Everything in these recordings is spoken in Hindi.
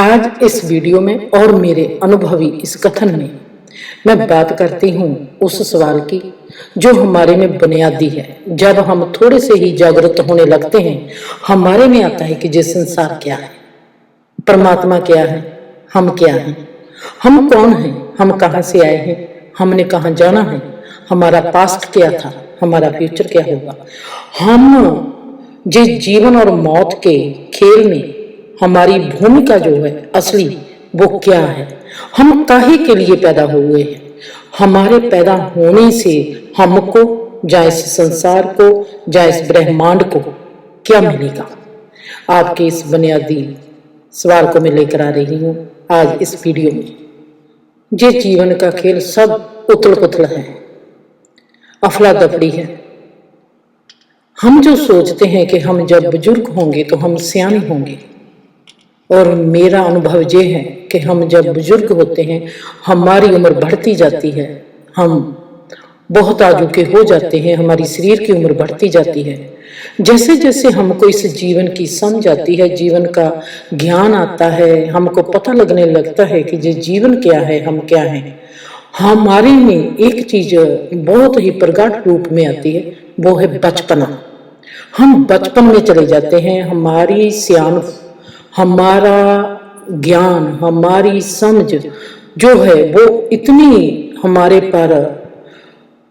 आज इस वीडियो में और मेरे अनुभवी इस कथन में मैं बात करती हूँ उस सवाल की जो हमारे में बुनियादी है। जब हम थोड़े से ही जागृत होने लगते हैं, हमारे में आता है कि ये संसार क्या है, परमात्मा क्या है, हम क्या हैं, हम कौन हैं, हम कहाँ से आए हैं, हमने कहाँ जाना है, हमारा पास्ट क्या था, हमारा फ्यूचर क्या होगा, हम जिस जीवन और मौत के खेल में हमारी भूमिका जो है असली वो क्या है, हम काहे के लिए पैदा हुए हैं, हमारे पैदा होने से हमको या इस संसार को या इस ब्रह्मांड को क्या मिलेगा। आपके इस बुनियादी सवाल को मैं लेकर आ रही हूँ आज इस वीडियो में। ये जीवन का खेल सब उथल पुथल है, अफरा तफरी है। हम जो सोचते हैं कि हम जब बुजुर्ग होंगे तो हम सियाने होंगे, और मेरा अनुभव ये है कि हम जब बुजुर्ग होते हैं हमारी उम्र बढ़ती जाती है, हम बहुत आजू के हो जाते हैं, हमारी शरीर की उम्र बढ़ती जाती है। जैसे जैसे हमको इस जीवन की समझ आती है, जीवन का ज्ञान आता है, हमको पता लगने लगता है कि ये जीवन क्या है, हम क्या हैं, हमारे में एक चीज बहुत ही प्रगाढ़ रूप में आती है, वो है बचपना। हम बचपन में चले जाते हैं, हमारी सियान, हमारा ज्ञान, हमारी समझ जो है वो इतनी हमारे पर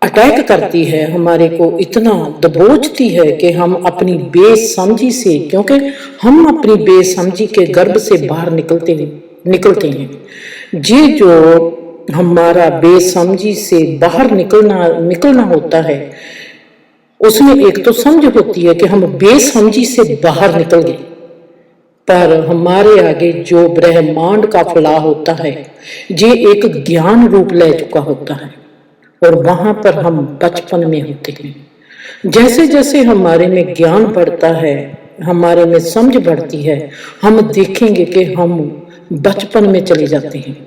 अटैक करती है, हमारे को इतना दबोचती है कि हम अपनी बेसमझी से, क्योंकि हम अपनी बेसमझी के गर्भ से बाहर निकलते हैं। ये जो हमारा बेसमझी से बाहर निकलना होता है, उसमें एक तो समझ होती है कि हम बेसमझी से बाहर निकल गए, पर हमारे आगे जो ब्रह्मांड का फैलाव होता है ये एक ज्ञान रूप ले चुका होता है, और वहां पर हम बचपन में होते हैं। जैसे जैसे हमारे में ज्ञान बढ़ता है, हमारे में समझ बढ़ती है, हम देखेंगे कि हम बचपन में चले जाते हैं।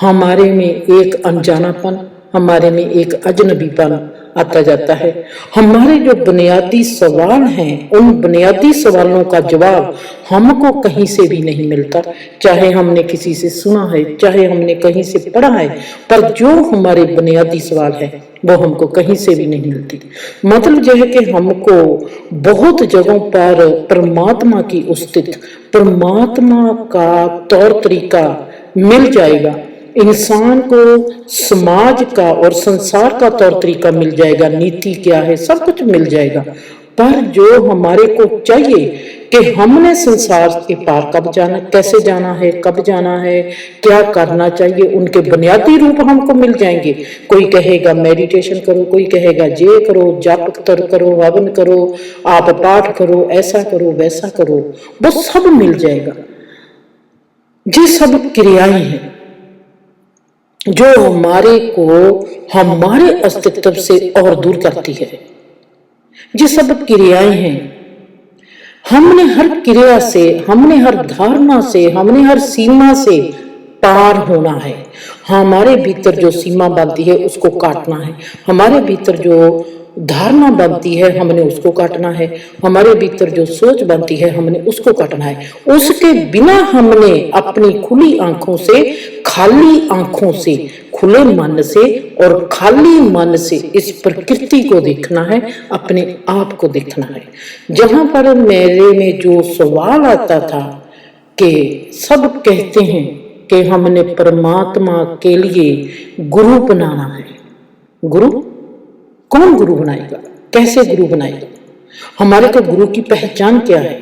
हमारे में एक अनजानापन, हमारे में एक अजनबीपन आता जाता है। हमारे जो बुनियादी सवाल हैं, उन बुनियादी सवालों का जवाब हमको कहीं से भी नहीं मिलता, चाहे हमने किसी से सुना है, चाहे हमने कहीं से पढ़ा है, पर जो हमारे बुनियादी सवाल है वो हमको कहीं से भी नहीं मिलती। मतलब यह है कि हमको बहुत जगहों पर परमात्मा की अस्तित्व, परमात्मा का तौर तरीका मिल जाएगा, इंसान को समाज का और संसार का तौर तरीका मिल जाएगा, नीति क्या है सब कुछ मिल जाएगा। पर जो हमारे को चाहिए कि हमने संसार के पार कब जाना, कैसे जाना है, कब जाना है, क्या करना चाहिए, उनके बुनियादी रूप हमको मिल जाएंगे। कोई कहेगा मेडिटेशन करो, कोई कहेगा ये करो, जाप करो, हवन करो, आप पाठ करो, ऐसा करो, वैसा करो, वो सब मिल जाएगा। ये सब क्रियाएं हैं जो हमारे को हमारे अस्तित्व से और दूर करती है। ये सब क्रियाएं हैं। हमने हर क्रिया से, हमने हर धारणा से, हमने हर सीमा से पार होना है। हमारे भीतर जो सीमा बनती है उसको काटना है, हमारे भीतर जो धारणा बनती है हमने उसको काटना है, हमारे भीतर जो सोच बनती है हमने उसको काटना है। उसके बिना हमने अपनी खुली आंखों से, खाली आंखों से, खुले मन से और खाली मन से इस प्रकृति को देखना है, अपने आप को देखना है। जहां पर मेरे में जो सवाल आता था कि सब कहते हैं कि हमने परमात्मा के लिए गुरु बनाना है, गुरु कौन गुरु बनाएगा, कैसे गुरु बनाएगा, हमारे को गुरु की पहचान क्या है।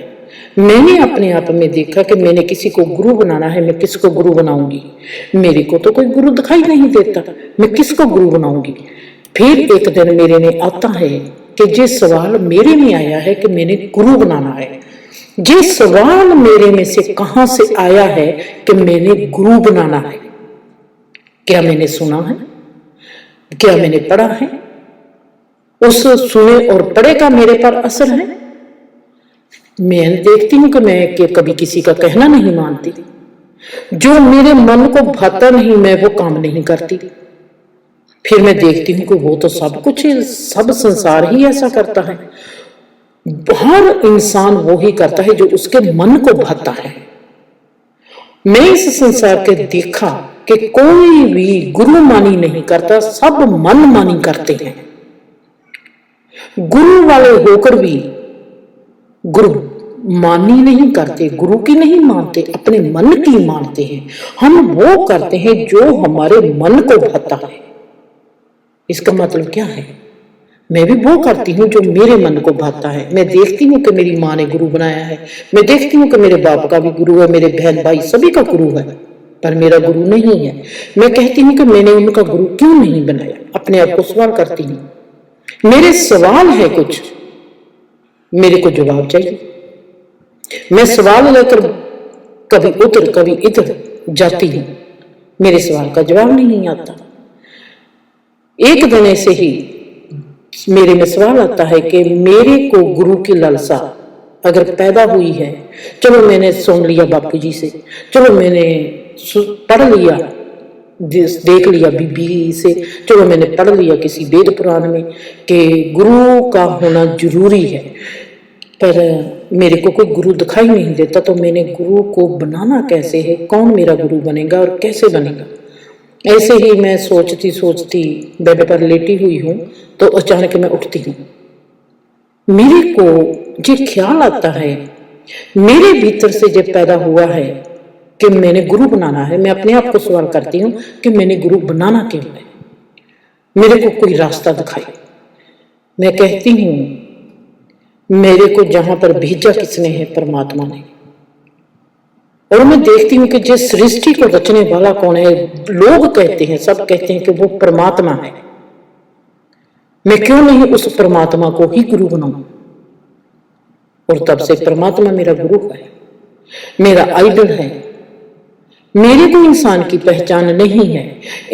मैंने अपने आप में देखा कि मैंने किसी को गुरु बनाना है, मैं किसको गुरु बनाऊंगी, मेरे को तो कोई गुरु दिखाई नहीं देता, मैं किसको गुरु बनाऊंगी। फिर एक दिन मेरे में आता है कि ये सवाल मेरे में आया है कि मैंने गुरु बनाना है। ये सवाल मेरे में से कहां से आया है कि मैंने गुरु बनाना है। क्या मैंने सुना है, क्या मैंने पढ़ा है, उस सुने और पढ़े का मेरे पर असर है। मैं देखती हूं कि मैं कभी किसी का कहना नहीं मानती, जो मेरे मन को भाता नहीं मैं वो काम नहीं करती। फिर मैं देखती हूं कि वो तो सब कुछ, सब संसार ही ऐसा करता है, हर इंसान वो ही करता है जो उसके मन को भाता है। मैं इस संसार के देखा कि कोई भी गुरु मानी नहीं करता, सब मन मानी करते हैं। गुरु वाले होकर भी गुरु मानी नहीं करते, गुरु की नहीं मानते, अपने मन की मानते हैं। हम वो करते हैं जो हमारे मन को भाता है। इसका मतलब क्या है? मैं भी वो करती हूँ जो मेरे मन को भाता है। मैं देखती हूँ कि मेरी माँ ने गुरु बनाया है, मैं देखती हूँ कि मेरे बाप का भी गुरु है, मेरे बहन भाई सभी का गुरु है, पर मेरा गुरु नहीं है। मैं कहती हूँ कि मैंने उनका गुरु क्यों नहीं बनाया। अपने आप को सवाल करती हूँ। मेरे सवाल है कुछ, मेरे को जवाब चाहिए। मैं सवाल लेकर कभी उधर कभी इधर जाती हूँ, मेरे सवाल का जवाब नहीं आता। एक दिन ऐसे ही मेरे में सवाल आता है कि मेरे को गुरु की लालसा अगर पैदा हुई है, चलो मैंने सुन लिया बापू जी से, चलो मैंने पढ़ लिया, देख लिया बीबी से, चलो मैंने पढ़ लिया किसी वेद पुराण में कि गुरु का होना जरूरी है, पर मेरे को कोई गुरु दिखाई नहीं देता। तो मैंने गुरु को बनाना कैसे है, कौन मेरा गुरु बनेगा और कैसे बनेगा। ऐसे ही मैं सोचती सोचती बेड पर लेटी हुई हूं, तो अचानक मैं उठती हूँ। मेरे को ये ख्याल आता है, मेरे भीतर से जब पैदा हुआ है कि मैंने गुरु बनाना है। मैं अपने आप को सवाल करती हूँ कि मैंने गुरु बनाना क्यों है, मेरे को कोई रास्ता दिखाए। मैं कहती हूँ मेरे को जहां पर भेजा किसने है, परमात्मा ने। और मैं देखती हूँ कि जिस सृष्टि को रचने वाला कौन है, लोग कहते हैं, सब कहते हैं कि वो परमात्मा है। मैं क्यों नहीं उस परमात्मा को ही गुरु बनाऊं। और तब से परमात्मा मेरा गुरु है, मेरा आइडल है। मेरे को इंसान की पहचान नहीं है,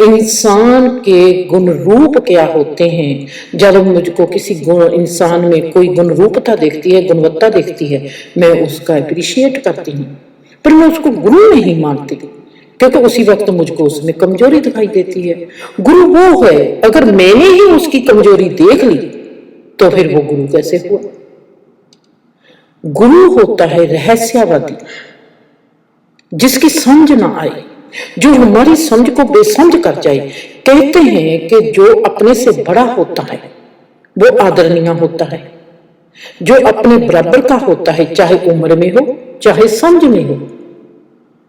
इंसान के गुण रूप क्या होते हैं। जब मुझको किसी गुण इंसान में कोई गुण रूपता देखती है, गुणवत्ता देखती है, मैं उसका अप्रिशिएट करती हूँ, पर मैं उसको गुरु नहीं मानती, क्योंकि उसी वक्त मुझको उसमें कमजोरी दिखाई देती है। गुरु वो है, अगर मैंने ही उसकी कमजोरी देख ली तो फिर वो गुरु कैसे हुआ। गुरु होता है रहस्यवादी, जिसकी समझ ना आए, जो हमारी समझ को बेसमझ कर जाए। कहते हैं कि जो अपने से बड़ा होता है वो आदरणीय होता है, जो अपने बराबर का होता है, चाहे उम्र में हो चाहे समझ में हो,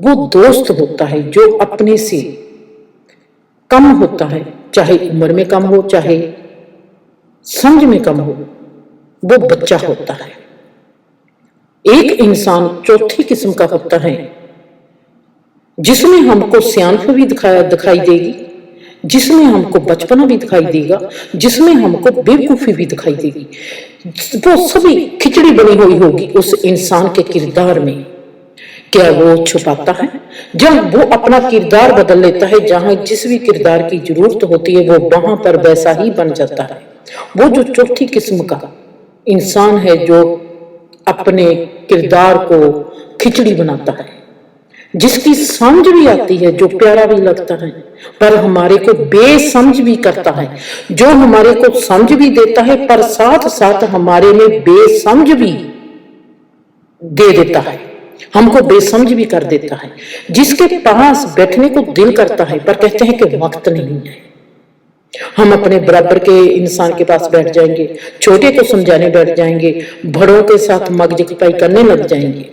वो दोस्त होता है। जो अपने से कम होता है, चाहे उम्र में कम हो चाहे समझ में कम हो, वो बच्चा होता है। एक इंसान चौथी किस्म का होता है, जिसमें हमको सियानप भी दिखाई देगी, जिसमें हमको बचपना भी दिखाई देगा, जिसमें हमको बेवकूफी भी दिखाई देगी। वो सभी खिचड़ी बनी हुई होगी उस इंसान के किरदार में। क्या वो छुपाता है? जब वो अपना किरदार बदल लेता है, जहां जिस भी किरदार की जरूरत होती है वो वहां पर वैसा ही बन जाता है। वो जो चौथी किस्म का इंसान है, जो अपने किरदार को खिचड़ी बनाता है, जिसकी समझ भी आती है, जो प्यारा भी लगता है, पर हमारे को बेसमझ भी करता है, जो हमारे को समझ भी देता है पर साथ साथ हमारे में बेसमझ भी दे देता है, हमको बेसमझ भी कर देता है, जिसके पास बैठने को दिल करता है पर कहते हैं कि वक्त नहीं है। हम अपने बराबर के इंसान के पास बैठ जाएंगे, छोटे को समझाने बैठ जाएंगे, बड़ों के साथ मगजपई करने लग जाएंगे,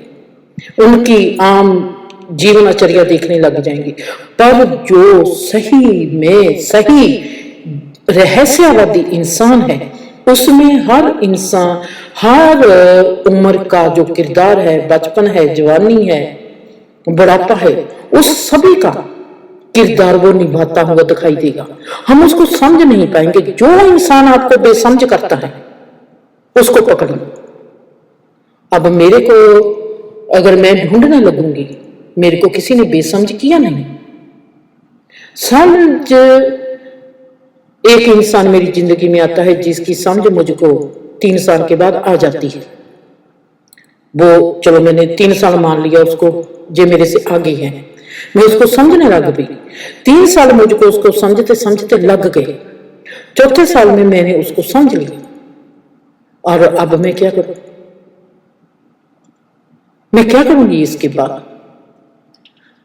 उनकी आम जीवनचर्या देखने लग जाएंगे। पर जो सही में सही रहस्यवादी इंसान है, उसमें हर इंसान, हर उम्र का जो किरदार है, बचपन है, जवानी है, बुढ़ापा है, उस सभी का किरदार वो निभाता हुआ दिखाई देगा। हम उसको समझ नहीं पाएंगे। जो इंसान आपको बेसमझ करता है उसको पकड़ लो। अब मेरे को अगर मैं ढूंढने लगूंगी, मेरे को किसी ने बेसमझ किया नहीं। समझ एक इंसान मेरी जिंदगी में आता है जिसकी समझ मुझको 3 साल के बाद आ जाती है। वो चलो मैंने 3 साल मान लिया उसको, जो मेरे से आगे है, मैं उसको समझने लग गई। 3 साल मुझको उसको समझते समझते लग गए। चौथे साल में मैंने उसको समझ लिया, और अब मैं क्या करूं? मैं क्या करूंगी इसके बाद?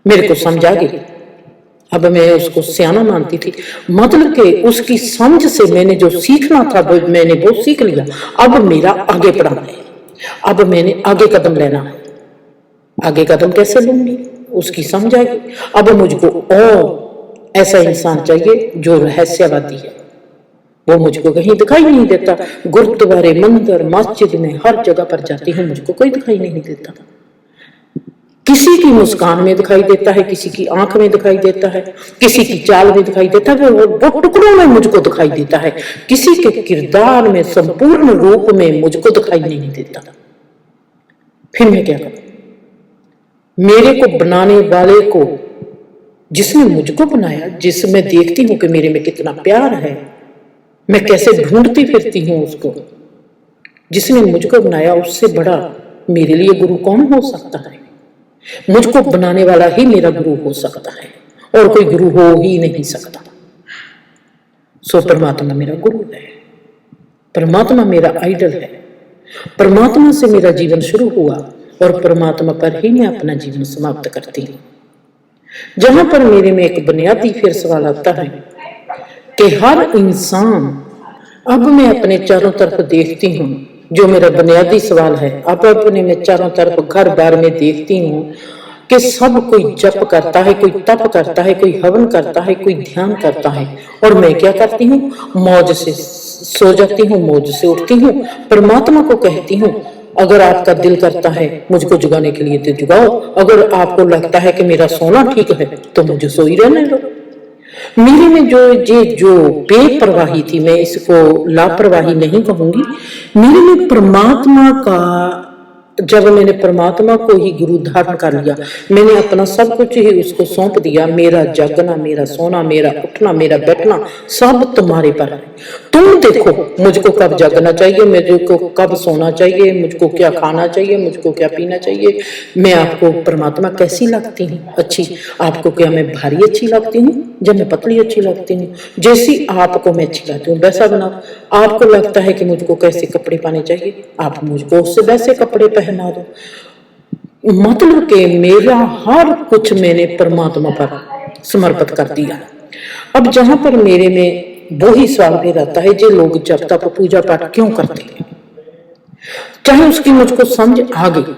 मेरे को समझ आ गई। अब मैं उसको सियाना मानती थी, मतलब कि उसकी समझ से मैंने जो सीखना था मैंने वो सीख लिया। अब मेरा आगे बढ़ना है, अब मैंने आगे कदम लेना है। आगे कदम कैसे लूंगी, उसकी समझ आएगी। अब मुझको और ऐसा इंसान चाहिए जो रहस्यवादी है, वो मुझको कहीं दिखाई नहीं देता। गुरुद्वारे, मंदिर, मस्जिद में हर जगह पर जाती हूँ, मुझको कोई दिखाई नहीं देता। किसी की मुस्कान में दिखाई देता है, किसी की आंख में दिखाई देता है, किसी की चाल में दिखाई देता है, वो टुकड़ों में मुझको दिखाई देता है। किसी के किरदार में, संपूर्ण रूप में मुझको दिखाई नहीं देता। फिर मैं क्या करूं? मेरे को बनाने वाले को, जिसने मुझको बनाया, जिसमें देखती हूं कि मेरे में कितना प्यार है, मैं कैसे ढूंढती फिरती हूं उसको, जिसने मुझको बनाया, उससे बड़ा मेरे लिए गुरु कौन हो सकता है? मुझको बनाने वाला ही मेरा गुरु हो सकता है, और कोई गुरु हो ही नहीं सकता। सो परमात्मा मेरा गुरु है, परमात्मा मेरा आइडल है। परमात्मा से मेरा जीवन शुरू हुआ और परमात्मा पर ही मैं अपना जीवन समाप्त करती हूँ। जहां पर मेरे में एक बुनियादी फिर सवाल आता है कि हर इंसान, अब मैं अपने चारों तरफ देखती हूँ, जो मेरा बुनियादी सवाल है, अब अपने मैं चारों तरफ घर बार में देखती हूँ कि सब कोई जप करता है, कोई तप करता है, कोई हवन करता है, कोई ध्यान करता है, और मैं क्या करती हूँ? मौज से सो जाती हूँ, मौज से उठती हूँ। परमात्मा को कहती हूँ, अगर आपका दिल करता है मुझको जुगाने के लिए तो जुगाओ, अगर आपको लगता है कि मेरा सोना ठीक है तो मुझे सोई रहने दो। मेरे में जो बेपरवाही थी, मैं इसको लापरवाही नहीं कहूंगी, मेरे में परमात्मा का, जब मैंने परमात्मा को ही गुरु धारण कर लिया, मैंने अपना सब कुछ ही उसको सौंप दिया। मेरा जागना, मेरा सोना, मेरा उठना, मेरा बैठना सब तुम्हारे पर है। तुम देखो मुझको कब जागना चाहिए, मुझको कब सोना चाहिए, मुझको क्या खाना चाहिए, मुझको क्या पीना चाहिए। मैं आपको परमात्मा कैसी लगती हूँ? अच्छी। आपको क्या मैं भारी अच्छी लगती हूँ? जब मैं पतली अच्छी लगती हूँ? जैसी आपको मैं अच्छी लगती हूँ वैसा बना। आपको लगता है कि मुझको कैसे कपड़े पहने चाहिए, आप मुझको उससे वैसे कपड़े पहना दो। मतलब कि मेरा हर कुछ मैंने परमात्मा पर समर्पित कर दिया। अब जहां पर मेरे में वो ही सवाल भी रहता है, जो लोग जब तक पूजा पाठ क्यों करते हैं, चाहे उसकी मुझको समझ आ गई,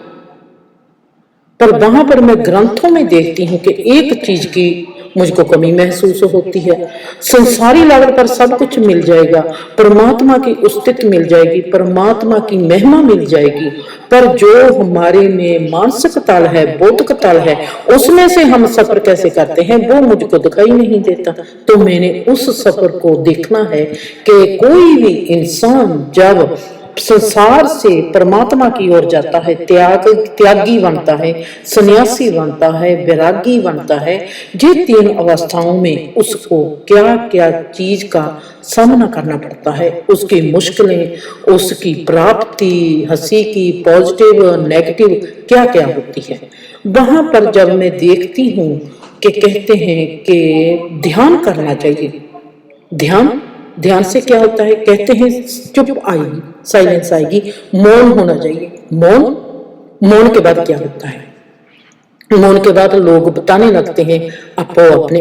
पर वहां पर मैं ग्रंथों में देखती हूँ कि एक चीज की मुझको कमी महसूस होती है। संसारी लेवल पर सब कुछ मिल जाएगा, परमात्मा की अस्तित्व मिल जाएगी, परमात्मा की महिमा मिल जाएगी, पर जो हमारे में मानसिक तल है, बौद्धिक तल है, उसमें से हम सफर कैसे करते हैं वो मुझको दिखाई नहीं देता। तो मैंने उस सफर को देखना है कि कोई भी इंसान जब संसार से परमात्मा की ओर जाता है, त्यागी बनता है, सन्यासी बनता है, वैरागी बनता है, ये तीन अवस्थाओं में उसको क्या क्या चीज का सामना करना पड़ता है, उसकी मुश्किलें, उसकी प्राप्ति, हंसी की, पॉजिटिव, नेगेटिव क्या क्या होती है। वहां पर जब मैं देखती हूँ कि कहते हैं कि ध्यान करना चाहिए, ध्यान से क्या होता है, कहते हैं चुप आएगी, साइलेंस आएगी, मौन होना चाहिए। मौन के बाद क्या होता है? मौन के बाद लोग बताने लगते हैं अपो अपने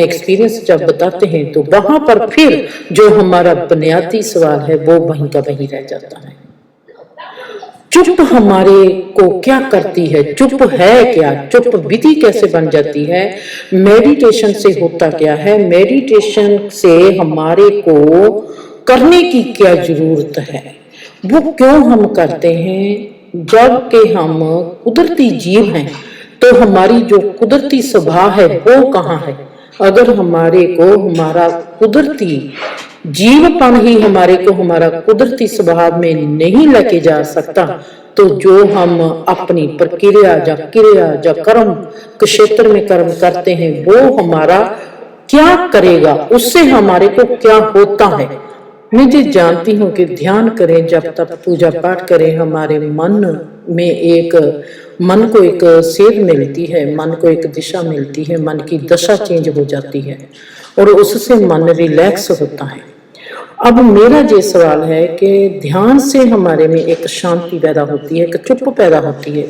एक्सपीरियंस जब बताते हैं तो वहां पर फिर जो हमारा बुनियादी सवाल है वो वहीं का वहीं रह जाता है। चुप हमारे को क्या करती है? चुप है क्या? चुप विधि कैसे बन जाती है? मेडिटेशन से होता क्या है? मेडिटेशन से हमारे को करने की क्या जरूरत है? वो क्यों हम करते हैं? जबकि हम कुदरती जीव हैं तो हमारी जो कुदरती स्वभाव है वो कहाँ है? अगर हमारे को हमारा कुदरती जीवपन ही हमारे को हमारा कुदरती स्वभाव में नहीं लेके जा सकता, तो जो हम अपनी प्रक्रिया या क्रिया या कर्म क्षेत्र में कर्म करते हैं वो हमारा क्या करेगा, उससे हमारे को क्या होता है। मैं जी जानती हूँ कि ध्यान करें, जब तक पूजा पाठ करें, हमारे मन को एक सेध मिलती है, मन को एक दिशा मिलती है, मन की दशा चेंज हो जाती है और उससे मन रिलैक्स होता है। अब मेरा ये सवाल है कि ध्यान से हमारे में एक शांति पैदा होती है, एक चुप पैदा होती है,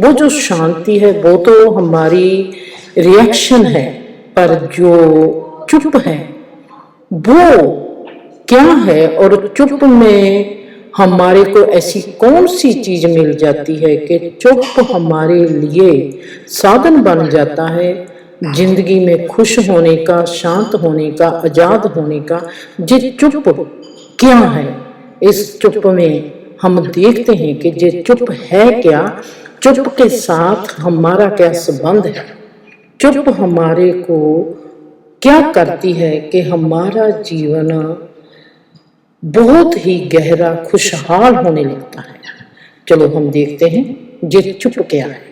वो जो शांति है वो तो हमारी रिएक्शन है, पर जो चुप है वो क्या है? और चुप में हमारे को ऐसी कौन सी चीज मिल जाती है कि चुप हमारे लिए साधन बन जाता है जिंदगी में खुश होने का, शांत होने का, आजाद होने का। ये चुप क्या है? इस चुप में हम देखते हैं कि ये चुप है क्या, चुप के साथ हमारा क्या संबंध है, चुप हमारे को क्या करती है कि हमारा जीवन बहुत ही गहरा खुशहाल होने लगता है। चलो हम देखते हैं ये चुप क्या है।